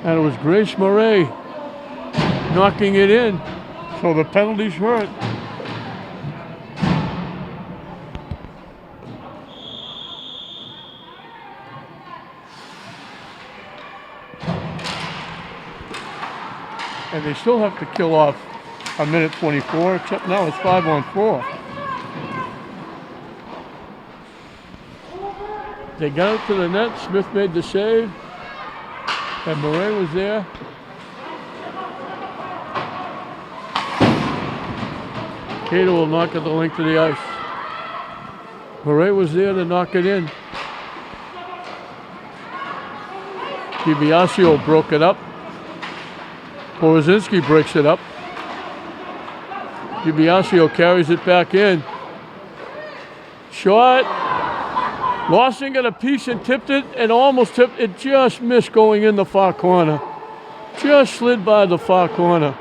and it was Grace Murray knocking it in. So the penalty's hurt. And they still have to kill off a minute 24, except now it's 5-on-4. They got it to the net. Smith made the save. And Murray was there. Cato will knock at the length of the ice. Murray was there to knock it in. DiBiase broke it up. Porozinski breaks it up. DiBiase carries it back in. Shot. Lawson got a piece and tipped it and almost tipped. It just missed going in the far corner. Just slid by the far corner.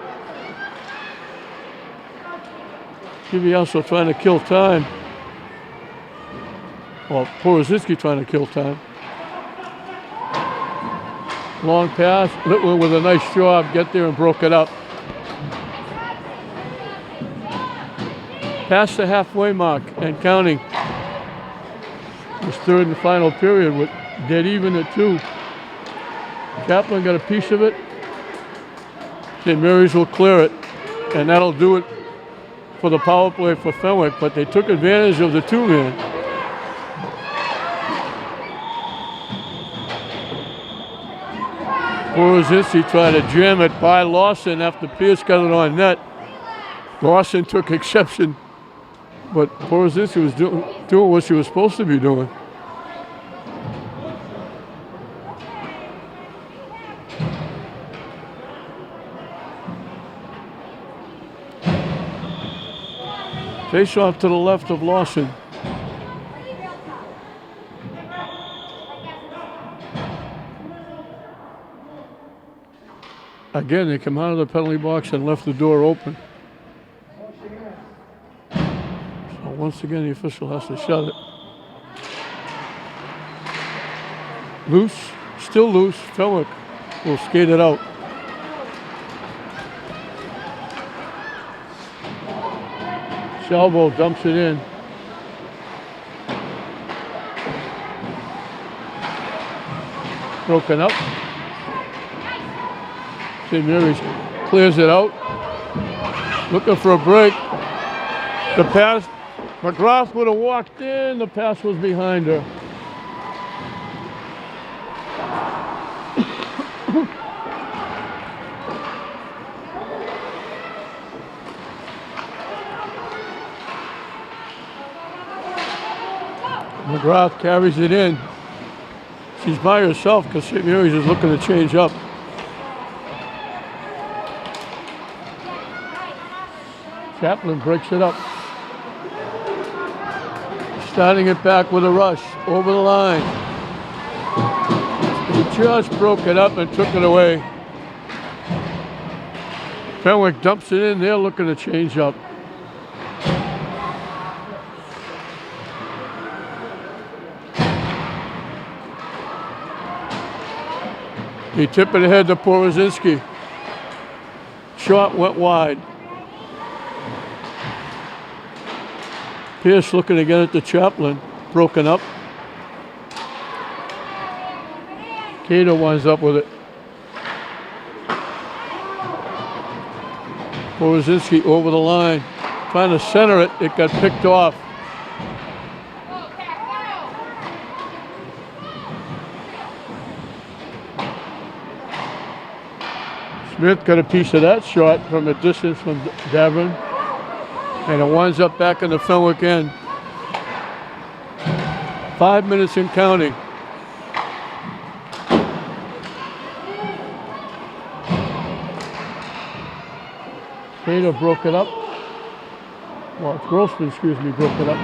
DiBiase trying to kill time. Well, Porozinski trying to kill time. Long pass. Litwin with a nice job. Get there and broke it up. Past the halfway mark and counting. This third and final period with dead even at 2. Chaplin got a piece of it. St. Mary's will clear it, and that'll do it for the power play for Fenwick, but they took advantage of the 2-man. Borozinski tried to jam it by Lawson after Pierce got it on net. Lawson took exception, but Borozinski was doing what she was supposed to be doing. Face off to the left of Lawson. Again, they come out of the penalty box and left the door open. So once again, the official has to shut it. Loose, still loose. Fenwick will skate it out. Salvo dumps it in. Broken up. St. Mary's clears it out. Looking for a break. The pass. McGrath would have walked in. The pass was behind her. McGrath carries it in. She's by herself because St. Mary's is looking to change up. Chaplin breaks it up. Starting it back with a rush over the line. He just broke it up and took it away. Fenwick dumps it in. They're looking to change up. He tipped it ahead to Borozinski. Shot went wide. Pierce looking again at the Chaplin. Broken up. Cato winds up with it. Borozinski over the line. Trying to center it. It got picked off. Smith got a piece of that shot from a distance from Davern. And it winds up back in the Fenwick end. 5 minutes and counting. Cato broke it up. Well, Grossman, excuse me, broke it up.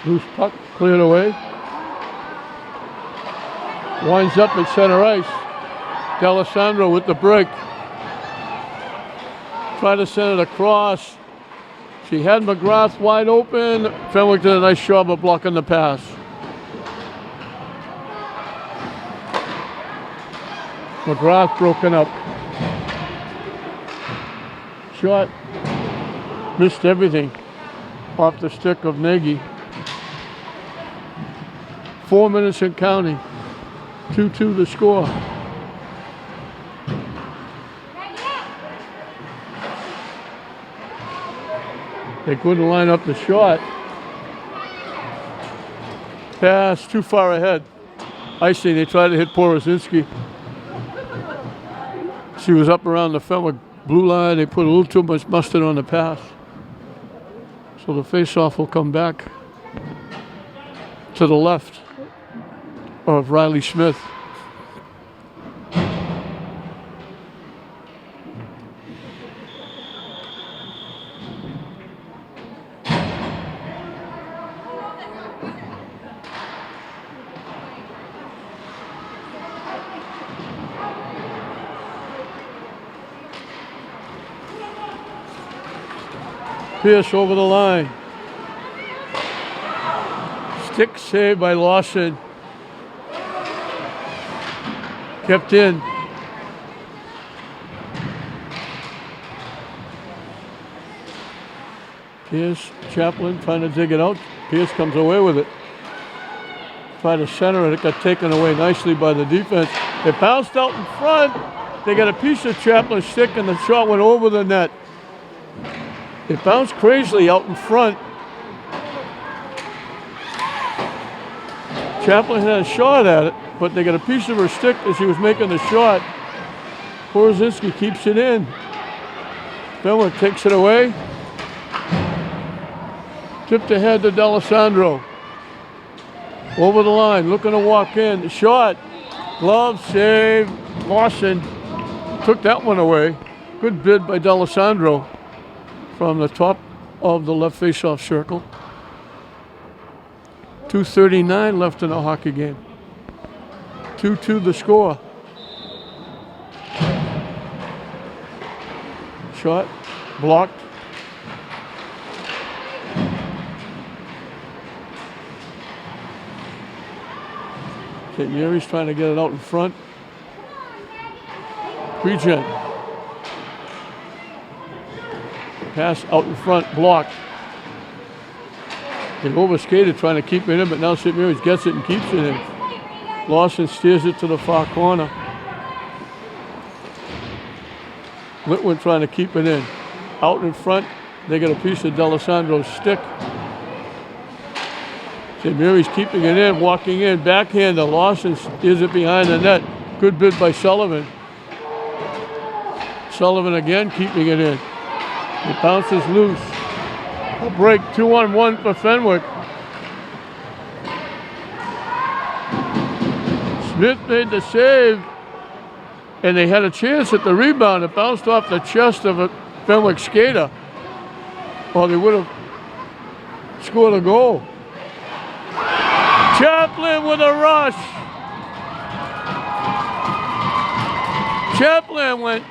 Loose puck, cleared away. Winds up at center ice. D'Alessandro with the break. Tried to send it across. She had McGrath wide open. Fenwick did a nice job of blocking the pass. McGrath broken up. Shot. Missed everything. Off the stick of Nagy. 4 minutes and counting. 2-2 the score. They couldn't line up the shot. Pass too far ahead. Icing, they tried to hit Borozinski. She was up around the Fenwick blue line. They put a little too much mustard on the pass. So the face-off will come back to the left of Riley Smith. Pierce over the line. Stick save by Lawson. Kept in. Here's Chaplin trying to dig it out. Pierce comes away with it. Try to center it. It got taken away nicely by the defense. It bounced out in front. They got a piece of Chaplin's stick and the shot went over the net. It bounced crazily out in front. Chaplin had a shot at it, but they got a piece of her stick as she was making the shot. Porozinski keeps it in. Fenwick takes it away. Tipped ahead to D'Alessandro. Over the line, looking to walk in. The shot. Glove, save. Lawson took that one away. Good bid by D'Alessandro from the top of the left face-off circle. 2:39 left in the hockey game. 2-2 the score. Shot, blocked. St. Mary's trying to get it out in front. Regen. Pass out in front, blocked. They overskated trying to keep it in, but now St. Mary's gets it and keeps it in. Lawson steers it to the far corner. Litwin trying to keep it in. Out in front, they get a piece of D'Alessandro's stick. St. Mary's keeping it in, walking in, backhander. Lawson steers it behind the net. Good bid by Sullivan. Sullivan again keeping it in. It bounces loose. A break, 2-on-1 for Fenwick. Smith made the save, and they had a chance at the rebound. It bounced off the chest of a Fenwick skater, or they would have scored a goal. Chaplin with a rush. Chaplin went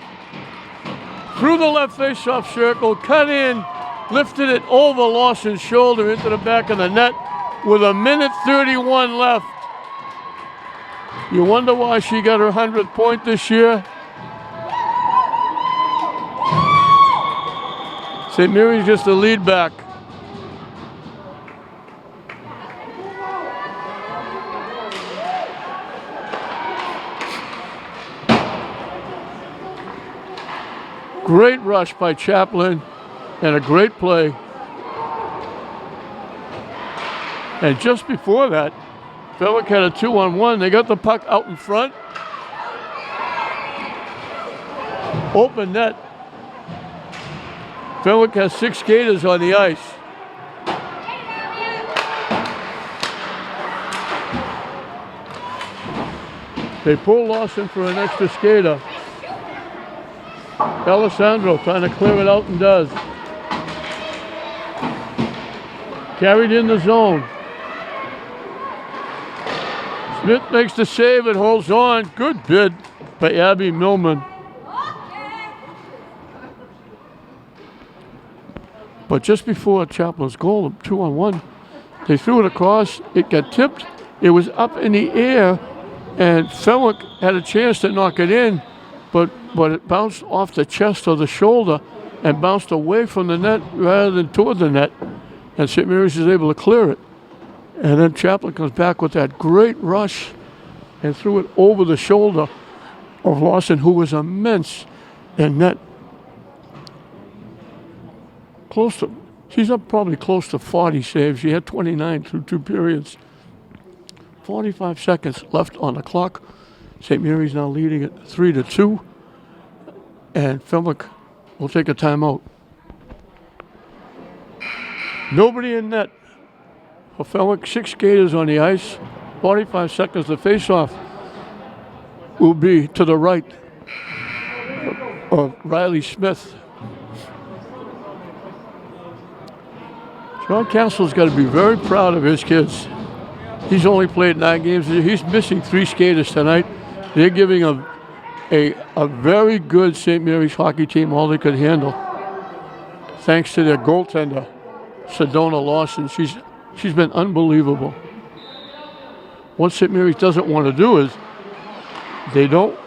through the left face-off circle, cut in, lifted it over Lawson's shoulder into the back of the net with 1:31 left. You wonder why she got her 100th point this year? St. Mary's just the lead back. Great rush by Chaplin and a great play. And just before that, Fenwick had a 2-on-1. They got the puck out in front. Open net. Fenwick has 6 skaters on the ice. They pull Lawson for an extra skater. D'Alessandro trying to clear it out and does. Carried in the zone. Smith makes the save and holds on. Good bid by Abby Millman. But just before Chaplin's goal, 2-on-1, they threw it across. It got tipped. It was up in the air, and Fenwick had a chance to knock it in, but it bounced off the chest or the shoulder and bounced away from the net rather than toward the net. And St. Mary's is able to clear it. And then Chaplin comes back with that great rush and threw it over the shoulder of Lawson, who was immense in net. She's up probably close to 40 saves. She had 29 through 2 periods. 45 seconds left on the clock. St. Mary's now leading it 3-2. And Fenwick will take a timeout. Nobody in net for Fenwick. 6 skaters on the ice. 45 seconds. The face-off will be to the right of Riley Smith. John Castle's got to be very proud of his kids. He's only played 9 games. He's missing 3 skaters tonight. They're giving a very good St. Mary's hockey team all they could handle. Thanks to their goaltender, Sedona Lawson. She's been unbelievable. What St. Mary's doesn't want to do is they don't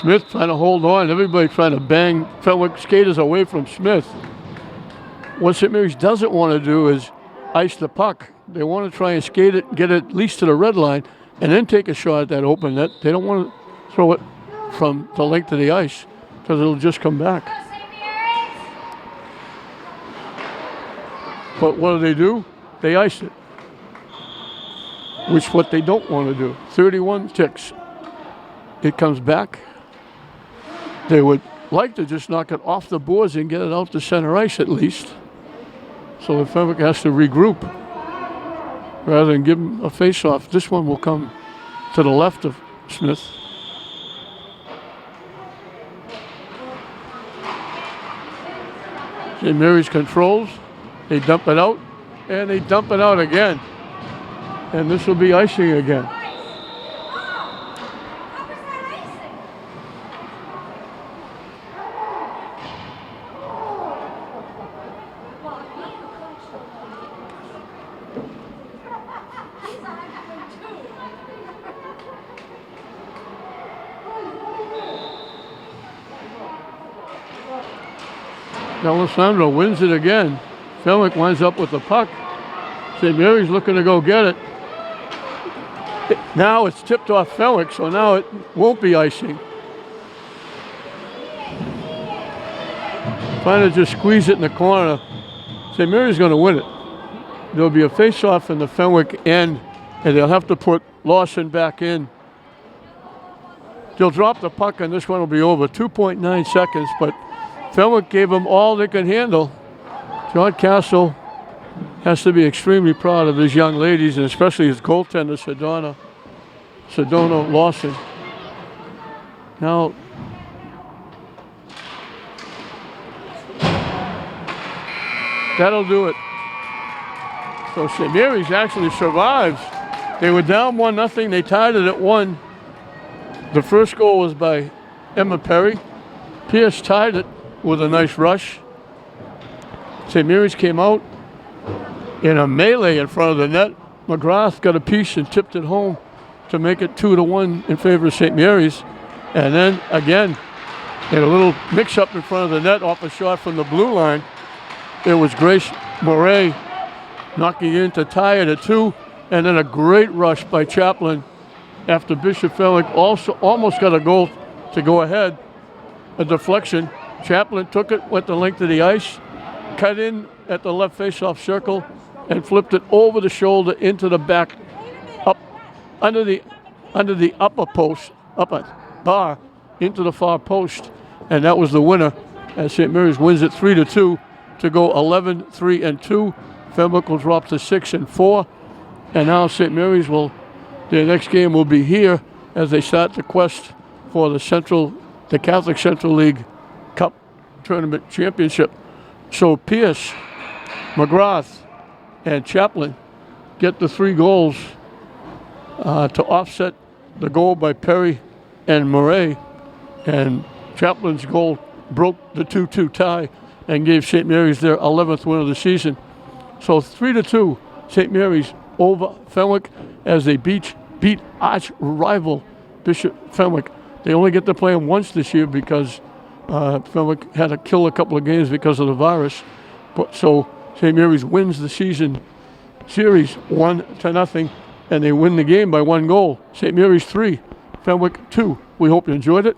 Smith trying to hold on. Everybody trying to bang Fenwick skaters away from Smith. What St. Mary's doesn't want to do is ice the puck. They want to try and skate it, get it at least to the red line, and then take a shot at that open net. They don't want to throw it from the length of the ice because it'll just come back. But what do? They ice it, which what they don't want to do. 31 ticks. It comes back. They would like to just knock it off the boards and get it out to center ice at least. So the Fenwick has to regroup rather than give him a face-off. This one will come to the left of Smith. St. Mary's controls. They dump it out, and they dump it out again. And this will be icing again. Alessandro wins it again. Fenwick winds up with the puck. St. Mary's looking to go get it. Now it's tipped off Fenwick, so now it won't be icing. Trying to just squeeze it in the corner. St. Mary's going to win it. There'll be a face-off in the Fenwick end, and they'll have to put Lawson back in. They'll drop the puck, and this one will be over. 2.9 seconds, but Fenwick gave them all they could handle. John Castle has to be extremely proud of his young ladies, and especially his goaltender, Sedona Lawson. Now, that'll do it. So St. Mary's actually survives. They were down 1-0. They tied it at 1. The first goal was by Emma Perry. Pierce tied it with a nice rush. St. Mary's came out in a melee in front of the net. McGrath got a piece and tipped it home to make it 2-1 in favor of St. Mary's. And then again, in a little mix-up in front of the net off a shot from the blue line, it was Grace Moray knocking in to tie it at 2. And then a great rush by Chaplin after Bishop Fenwick also almost got a goal to go ahead. A deflection. Chaplin took it, went the length of the ice, cut in at the left face-off circle, and flipped it over the shoulder into the back, up under the upper post, upper bar, into the far post, and that was the winner. As St. Mary's wins it 3-2 to go 11-3-2. Fenwick will drop to 6-4, and now St. Mary's their next game will be here as they start the quest for the Catholic Central League Cup Tournament Championship. So Pierce, McGrath, and Chaplin get the 3 goals to offset the goal by Perry and Murray. And Chaplin's goal broke the 2-2 tie and gave St. Mary's their 11th win of the season. So 3-2, St. Mary's over Fenwick as they beat arch rival Bishop Fenwick. They only get to play them once this year because Fenwick had to kill a couple of games because of the virus. But so St. Mary's wins the season series 1-0, and they win the game by 1 goal. St. Mary's 3, Fenwick 2. We hope you enjoyed it.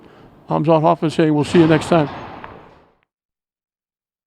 I'm John Hoffman saying we'll see you next time.